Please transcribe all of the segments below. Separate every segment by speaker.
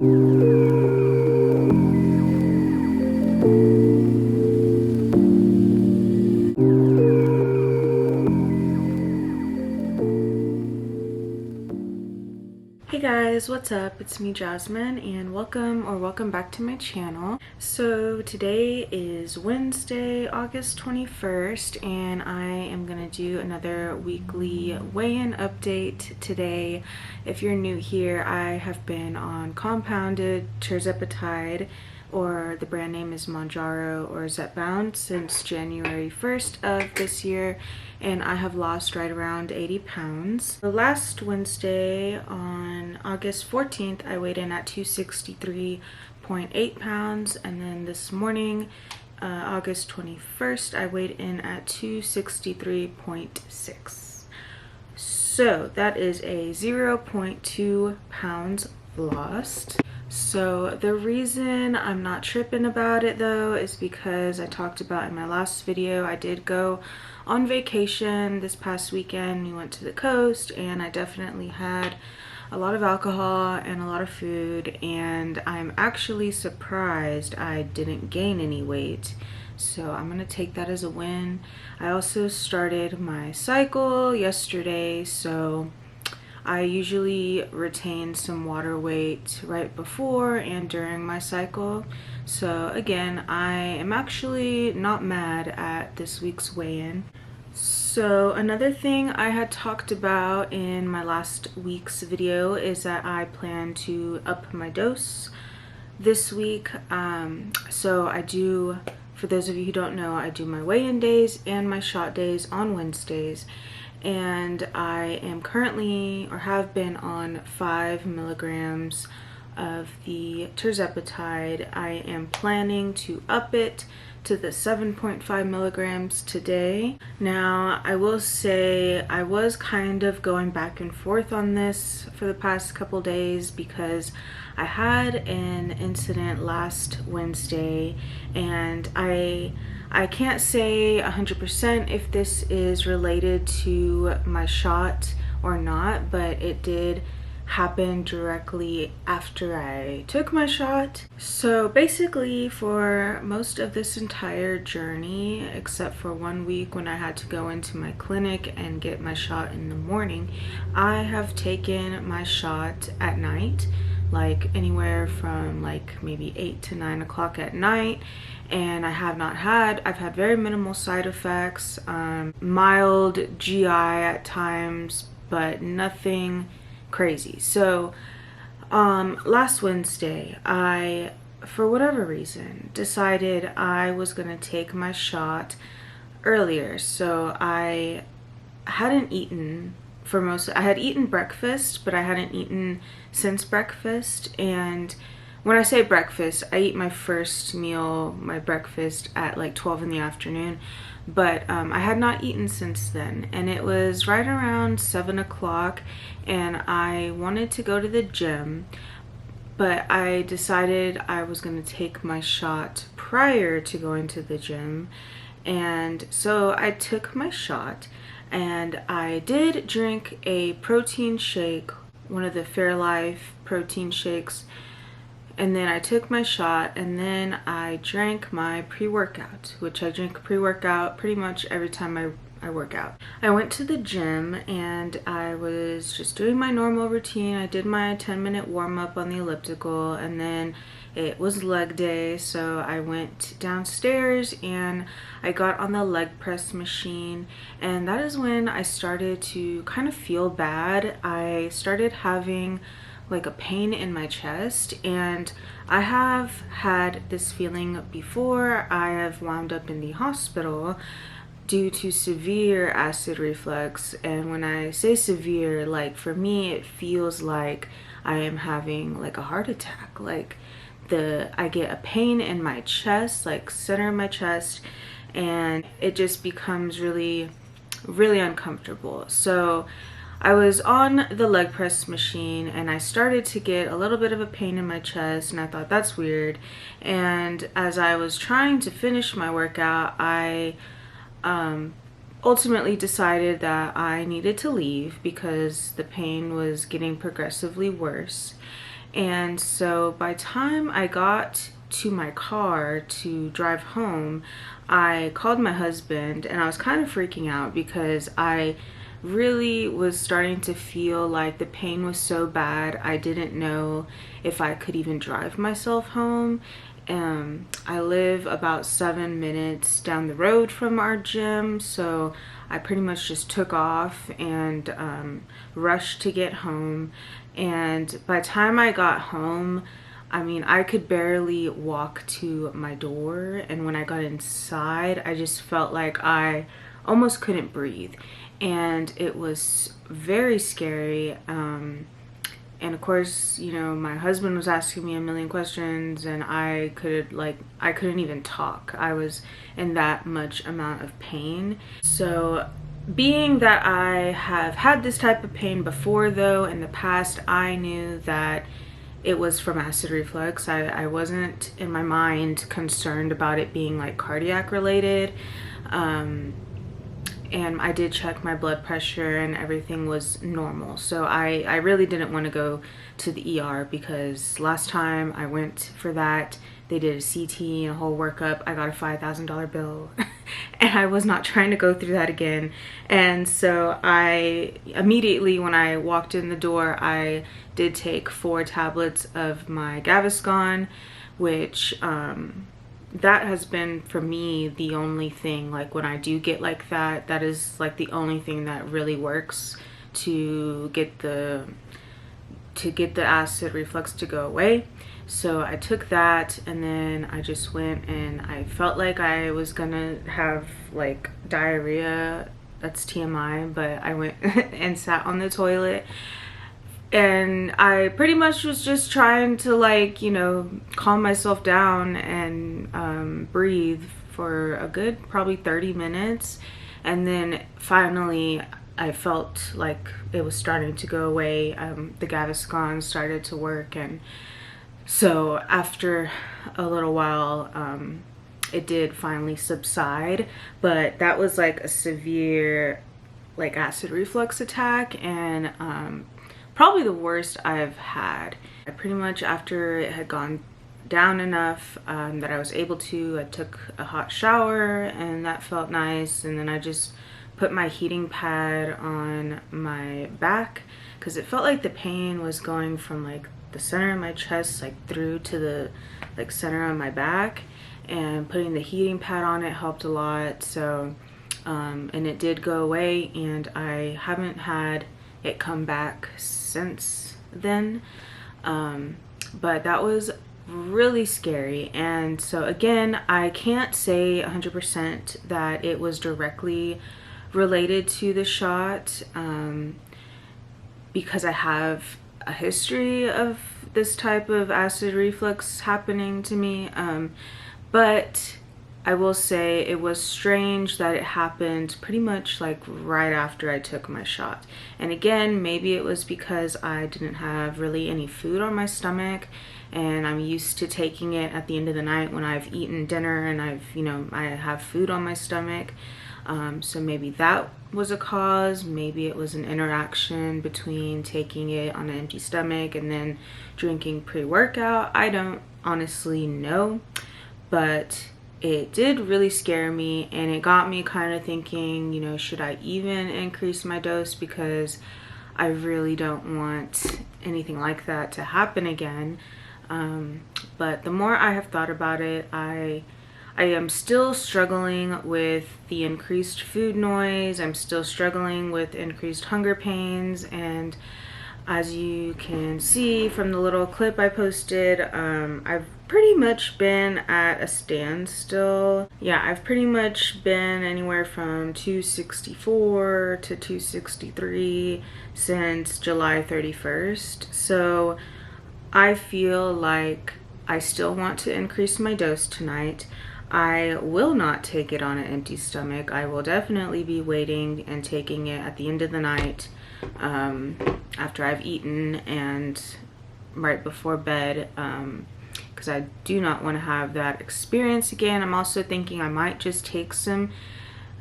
Speaker 1: Hey guys, what's up? It's me, Jasmine, and welcome back to my channel. So today is Wednesday, August 21st, and I am gonna do another weekly weigh-in update today. If you're new here, I have been on compounded Tirzepatide, or the brand name is Mounjaro or Zepbound, since January 1st of this year, and I have lost right around 80 pounds. The last Wednesday on August 14th, I weighed in at 263.8 pounds, and then this morning, August 21st, I weighed in at 263.6. So that is a 0.2 pounds lost. So the reason I'm not tripping about it though is because I talked about in my last video, I did go on vacation this past weekend. We went to the coast and I definitely had a lot of alcohol and a lot of food, and I'm actually surprised I didn't gain any weight. So I'm gonna take that as a win. I also started my cycle yesterday, so I usually retain some water weight right before and during my cycle. So again, I am actually not mad at this week's weigh-in. So another thing I had talked about in my last week's video is that I plan to up my dose this week. So I do, for those of you who don't know, I do my weigh-in days and my shot days on Wednesdays. And I am currently, or have been, on 5 milligrams of the Tirzepatide. I am planning to up it to the 7.5 milligrams today. Now, I will say I was kind of going back and forth on this for the past couple days because I had an incident last Wednesday, and I can't say 100% if this is related to my shot or not, but it did happen directly after I took my shot. So basically, for most of this entire journey, except for 1 week when I had to go into my clinic and get my shot in the morning, I have taken my shot at night, like anywhere from like maybe 8 to 9 o'clock at night. And I've had very minimal side effects, mild GI at times, but nothing crazy. So last Wednesday, I, for whatever reason, decided I was gonna take my shot earlier. So I hadn't eaten I had eaten breakfast, but I hadn't eaten since breakfast. And when I say breakfast, I eat my first meal, my breakfast, at like 12 in the afternoon. But I had not eaten since then. And it was right around 7 o'clock, and I wanted to go to the gym. But I decided I was going to take my shot prior to going to the gym. And so I took my shot, and I did drink a protein shake, one of the Fairlife protein shakes. And then I took my shot, and then I drank my pre-workout, which I drink pre-workout pretty much every time I work out. I went to the gym and I was just doing my normal routine. I did my 10-minute warm-up on the elliptical, and then it was leg day, so I went downstairs and I got on the leg press machine, and that is when I started to kind of feel bad. I started having like a pain in my chest, and I have had this feeling before. I have wound up in the hospital due to severe acid reflux, and when I say severe, like for me it feels like I am having like a heart attack. Like I get a pain in my chest, like center of my chest, and it just becomes really uncomfortable. So I was on the leg press machine and I started to get a little bit of a pain in my chest, and I thought that's weird. And as I was trying to finish my workout, I ultimately decided that I needed to leave because the pain was getting progressively worse. And so by the time I got to my car to drive home, I called my husband and I was kind of freaking out because I really was starting to feel like the pain was so bad I didn't know if I could even drive myself home. I live about 7 minutes down the road from our gym, so I pretty much just took off and rushed to get home. And by the time I got home, I mean, I could barely walk to my door, and when I got inside, I just felt like I almost couldn't breathe, and it was very scary. And of course, you know, my husband was asking me a million questions, and I couldn't even talk. I was in that much amount of pain. So being that I have had this type of pain before though in the past, I knew that it was from acid reflux. I wasn't in my mind concerned about it being like cardiac related. And I did check my blood pressure and everything was normal. So I really didn't want to go to the ER because last time I went for that, they did a CT and a whole workup. I got a $5,000 bill and I was not trying to go through that again. And so I immediately, when I walked in the door, I did take 4 tablets of my Gaviscon, which that has been for me the only thing, like when I do get like that, that is like the only thing that really works to get the acid reflux to go away. So I took that and then I just went and I felt like I was gonna have like diarrhea. That's TMI, but I went and sat on the toilet. And I pretty much was just trying to, like, you know, calm myself down and breathe for a good probably 30 minutes. And then finally I felt like it was starting to go away. The Gaviscon started to work. And so after a little while, it did finally subside. But that was like a severe like acid reflux attack, and probably the worst I've had. I pretty much, after it had gone down enough that I was able to, I took a hot shower and that felt nice, and then I just put my heating pad on my back because it felt like the pain was going from like the center of my chest like through to the like center of my back, and putting the heating pad on it helped a lot. So and it did go away, and I haven't had it come back since then. But that was really scary. And so again, I can't say 100% that it was directly related to the shot, because I have a history of this type of acid reflux happening to me. But I will say it was strange that it happened pretty much like right after I took my shot. And again, maybe it was because I didn't have really any food on my stomach, and I'm used to taking it at the end of the night when I've eaten dinner and I have food on my stomach. So maybe that was a cause. Maybe it was an interaction between taking it on an empty stomach and then drinking pre-workout. I don't honestly know, but it did really scare me, and it got me kind of thinking, you know, should I even increase my dose, because I really don't want anything like that to happen again. But the more I have thought about it, I am still struggling with the increased food noise. I'm still struggling with increased hunger pains, and as you can see from the little clip I posted, I've pretty much been at a standstill. Yeah, I've pretty much been anywhere from 264 to 263 since July 31st. So I feel like I still want to increase my dose tonight. I will not take it on an empty stomach. I will definitely be waiting and taking it at the end of the night, after I've eaten and right before bed, because I do not want to have that experience again. I'm also thinking I might just take some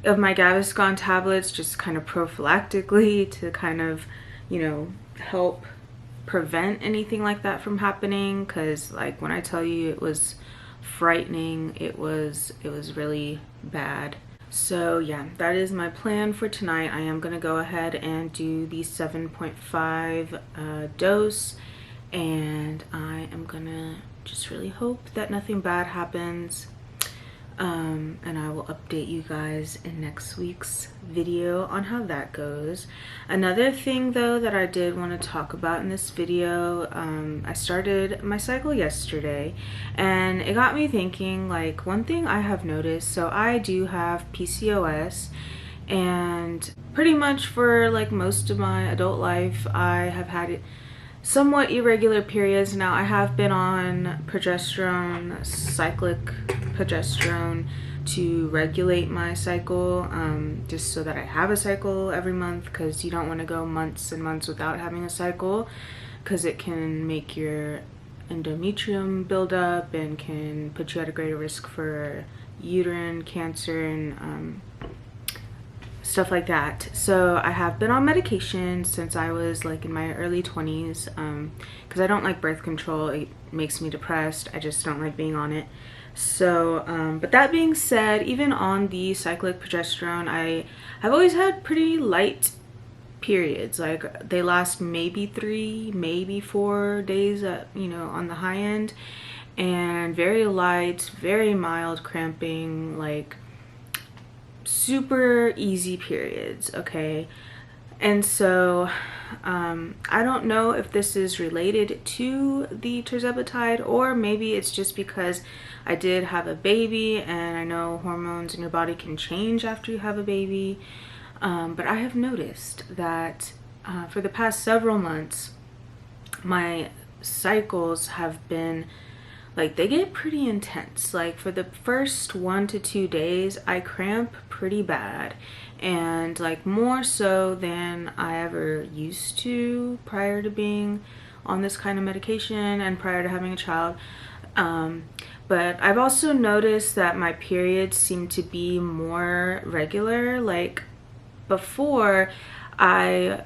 Speaker 1: of my Gaviscon tablets just kind of prophylactically to kind of, you know, help prevent anything like that from happening, because like when I tell you it was frightening, it was really bad. So yeah, that is my plan for tonight. I am gonna go ahead and do the 7.5 dose, and I am gonna just really hope that nothing bad happens. And I will update you guys in next week's video on how that goes. Another thing though that I did want to talk about in this video, I started my cycle yesterday, and it got me thinking, like, one thing I have noticed, so I do have PCOS, and pretty much for like most of my adult life I have had somewhat irregular periods. Now I have been on progesterone, cyclic progesterone, to regulate my cycle, just so that I have a cycle every month, because you don't want to go months and months without having a cycle, because it can make your endometrium build up and can put you at a greater risk for uterine cancer and stuff like that. So I have been on medication since I was like in my early 20s, because I don't like birth control. It makes me depressed. I just don't like being on it. So but that being said, even on the cyclic progesterone, I've always had pretty light periods. Like they last maybe 3, maybe 4 days at, you know, on the high end, and very light, very mild cramping, like super easy periods, okay? And so I don't know if this is related to the Tirzepatide, or maybe it's just because I did have a baby, and I know hormones in your body can change after you have a baby, but I have noticed that for the past several months my cycles have been like, they get pretty intense. Like for the first 1 to 2 days I cramp pretty bad, and like more so than I ever used to prior to being on this kind of medication and prior to having a child. But I've also noticed that my periods seem to be more regular. Like before, I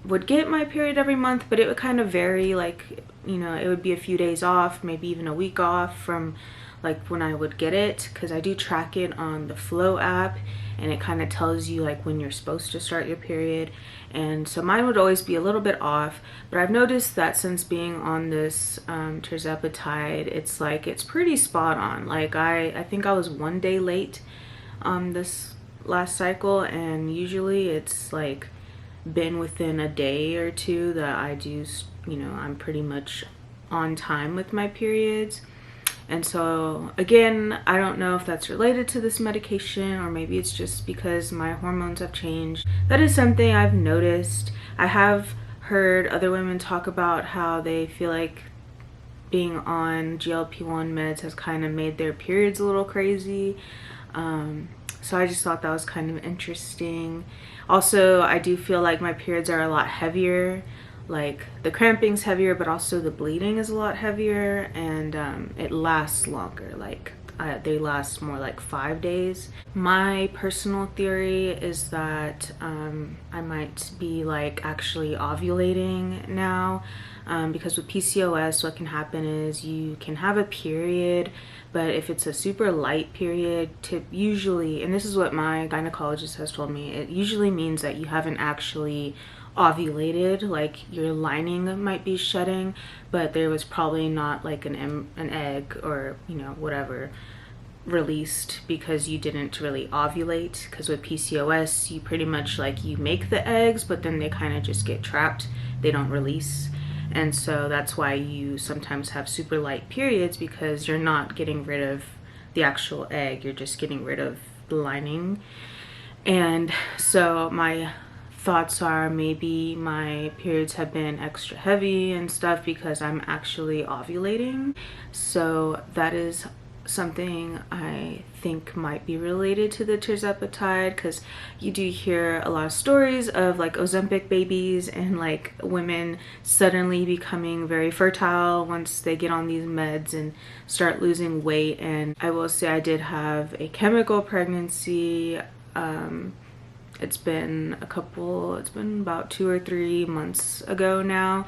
Speaker 1: would get my period every month, but it would kind of vary. Like, you know, it would be a few days off, maybe even a week off from like when I would get it, because I do track it on the Flow app, and it kind of tells you like when you're supposed to start your period. And so mine would always be a little bit off, but I've noticed that since being on this Tirzepatide, it's like it's pretty spot on. Like I think I was 1 day late on this last cycle, and usually it's like been within a day or two that I do, you know, I'm pretty much on time with my periods. And so again, I don't know if that's related to this medication, or maybe it's just because my hormones have changed. That is something I've noticed. I have heard other women talk about how they feel like being on GLP-1 meds has kind of made their periods a little crazy. So I just thought that was kind of interesting. Also, I do feel like my periods are a lot heavier. Like the cramping's heavier, but also the bleeding is a lot heavier, and it lasts longer. Like they last more like 5 days. My personal theory is that I might be like actually ovulating now, because with PCOS what can happen is you can have a period, but if it's a super light period, usually, and this is what my gynecologist has told me, it usually means that you haven't actually ovulated. Like your lining might be shedding, but there was probably not like an egg or, you know, whatever released, because you didn't really ovulate. Because with PCOS you pretty much like you make the eggs, but then they kind of just get trapped, they don't release. And so that's why you sometimes have super light periods, because you're not getting rid of the actual egg, you're just getting rid of the lining. And so my thoughts are maybe my periods have been extra heavy and stuff because I'm actually ovulating. So that is something I think might be related to the Tirzepatide, because you do hear a lot of stories of like Ozempic babies and like women suddenly becoming very fertile once they get on these meds and start losing weight. And I will say I did have a chemical pregnancy, It's been about 2 or 3 months ago now,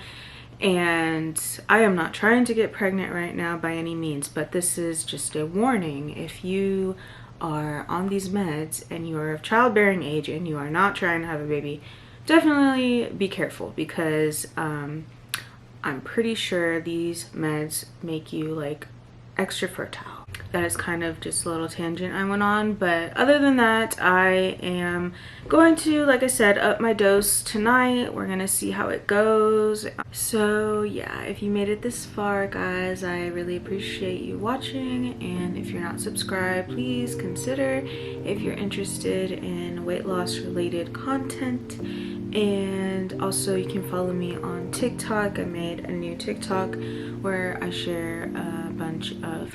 Speaker 1: and I am not trying to get pregnant right now by any means, but this is just a warning. If you are on these meds and you are of childbearing age and you are not trying to have a baby, definitely be careful, because I'm pretty sure these meds make you like extra fertile. That is kind of just a little tangent I went on, but other than that, I am going to, like I said, up my dose tonight. We're gonna see how it goes. So yeah, if you made it this far, guys, I really appreciate you watching, and if you're not subscribed, please consider if you're interested in weight loss related content. And also you can follow me on TikTok. I made a new TikTok where I share a bunch of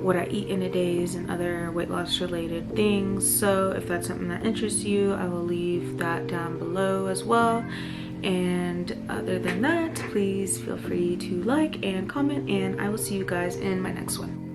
Speaker 1: what I eat in a days and other weight loss related things. So if that's something that interests you, I will leave that down below as well. And other than that, please feel free to like and comment, and I will see you guys in my next one.